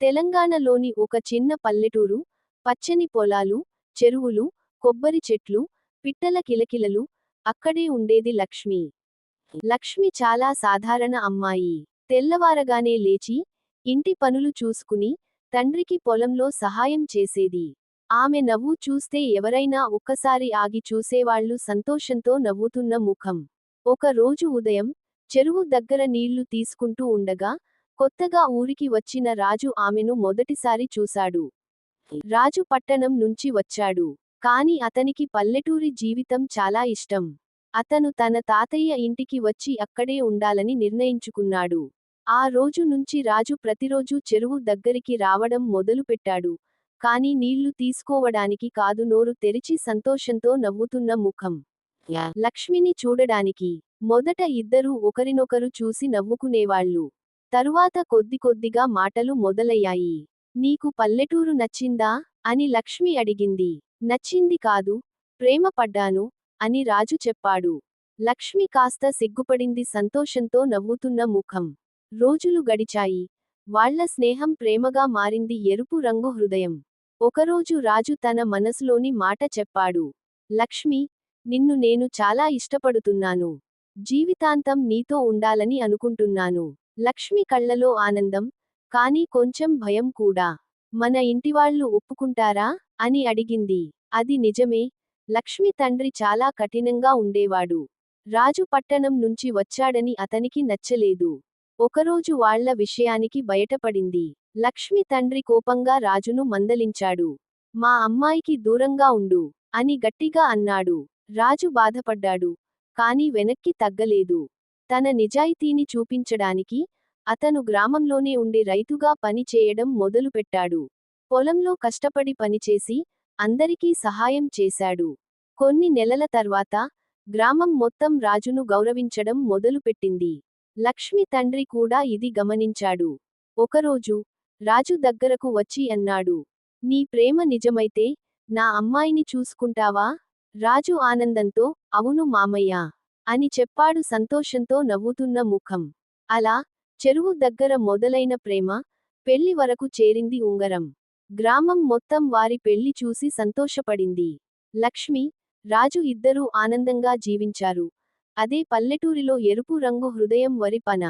తెలంగాణలోని ఒక చిన్న పల్లెటూరు, పచ్చని పొలాలు, చెరువులు, కొబ్బరి చెట్లు, పిట్టల కిలకిలలు, అక్కడే ఉండేది లక్ష్మి. లక్ష్మి చాలా సాధారణ అమ్మాయి. తెల్లవారగానే లేచి, ఇంటి పనులు చూసుకుని, తండ్రికి పొలంలో సహాయం చేసేది. ఆమె నవ్వు చూస్తే ఎవరైనా ఒక్కసారి ఆగి చూసేవాళ్లు సంతోషంతో నవ్వుతున్న ముఖం. ఒక రోజు ఉదయం, చెరువు దగ్గర నీళ్లు తీసుకుంటూ ఉండగా, కొత్తగా ఊరికి వచ్చిన రాజు ఆమెను మొదటిసారి చూశాడు. రాజు పట్టణం నుంచి వచ్చాడు. కాని అతనికి పల్లెటూరి జీవితం చాలా ఇష్టం. అతను తన తాతయ్య ఇంటికి వచ్చి అక్కడే ఉండాలని నిర్ణయించుకున్నాడు. ఆ రోజు నుంచి రాజు ప్రతిరోజూ చెరువు దగ్గరికి రావడం మొదలుపెట్టాడు. కాని నీళ్లు తీసుకోవడానికి కాదు, నోరు తెరిచి సంతోషంతో నవ్వుతున్న ముఖం. లక్ష్మిని చూడడానికి. మొదట ఇద్దరూ ఒకరినొకరు చూసి నవ్వుకునేవాళ్లు. తరువాత కొద్దిగా మాటలు మొదలయ్యాయి. నీకు పల్లెటూరు నచ్చిందా? అని లక్ష్మి అడిగింది. నచ్చింది కాదు, ప్రేమ పడ్డాను, అని రాజు చెప్పాడు. లక్ష్మి కాస్త సిగ్గుపడింది. సంతోషంతో నవ్వుతున్న ముఖం. రోజులు గడిచాయి. వాళ్ల స్నేహం ప్రేమగా మారింది. ఎరుపు రంగు హృదయం. ఒకరోజు రాజు తన మనసులోని మాట చెప్పాడు. లక్ష్మి, నిన్ను నేను చాలా ఇష్టపడుతున్నాను. జీవితాంతం నీతో ఉండాలని అనుకుంటున్నాను. లక్ష్మి కళ్లలో ఆనందం, కానీ కొంచెం భయం కూడా. మన ఇంటివాళ్లు ఒప్పుకుంటారా? అని అడిగింది. అది నిజమే. లక్ష్మి తండ్రి చాలా కఠినంగా ఉండేవాడు. రాజు పట్టణం నుంచి వచ్చాడని అతనికి నచ్చలేదు. ఒకరోజు వాళ్ల విషయానికి బయటపడింది. లక్ష్మి తండ్రి కోపంగా రాజును మందలించాడు. మా అమ్మాయికి దూరంగా ఉండు, అని గట్టిగా అన్నాడు. రాజు బాధపడ్డాడు. కాని వెనక్కి తగ్గలేదు. తన నిజాయితీని చూపించడానికి, అతను గ్రామంలోనే ఉండి రైతుగా పని చేయడం మొదలుపెట్టాడు. పొలంలో కష్టపడి పనిచేసి, అందరికీ సహాయం చేశాడు. కొన్ని నెలల తర్వాత, గ్రామం మొత్తం రాజును గౌరవించడం మొదలుపెట్టింది. లక్ష్మి తండ్రి కూడా ఇది గమనించాడు. ఒకరోజు, రాజు దగ్గరకు వచ్చి అన్నాడు. నీ ప్రేమ నిజమైతే, నా అమ్మాయిని చూసుకుంటావా? రాజు ఆనందంతో, అవును మామయ్య, అని చెప్పాడు సంతోషంతో నవ్వుతున్న ముఖం. అలా, చెరువు దగ్గర మొదలైన ప్రేమ, పెళ్లి వరకు చేరింది ఉంగరం. గ్రామం మొత్తం వారి పెళ్లి చూసి సంతోషపడింది. లక్ష్మి, రాజు ఇద్దరూ ఆనందంగా జీవించారు. అదే పల్లెటూరిలో ఎరుపు రంగు హృదయం వరి పన.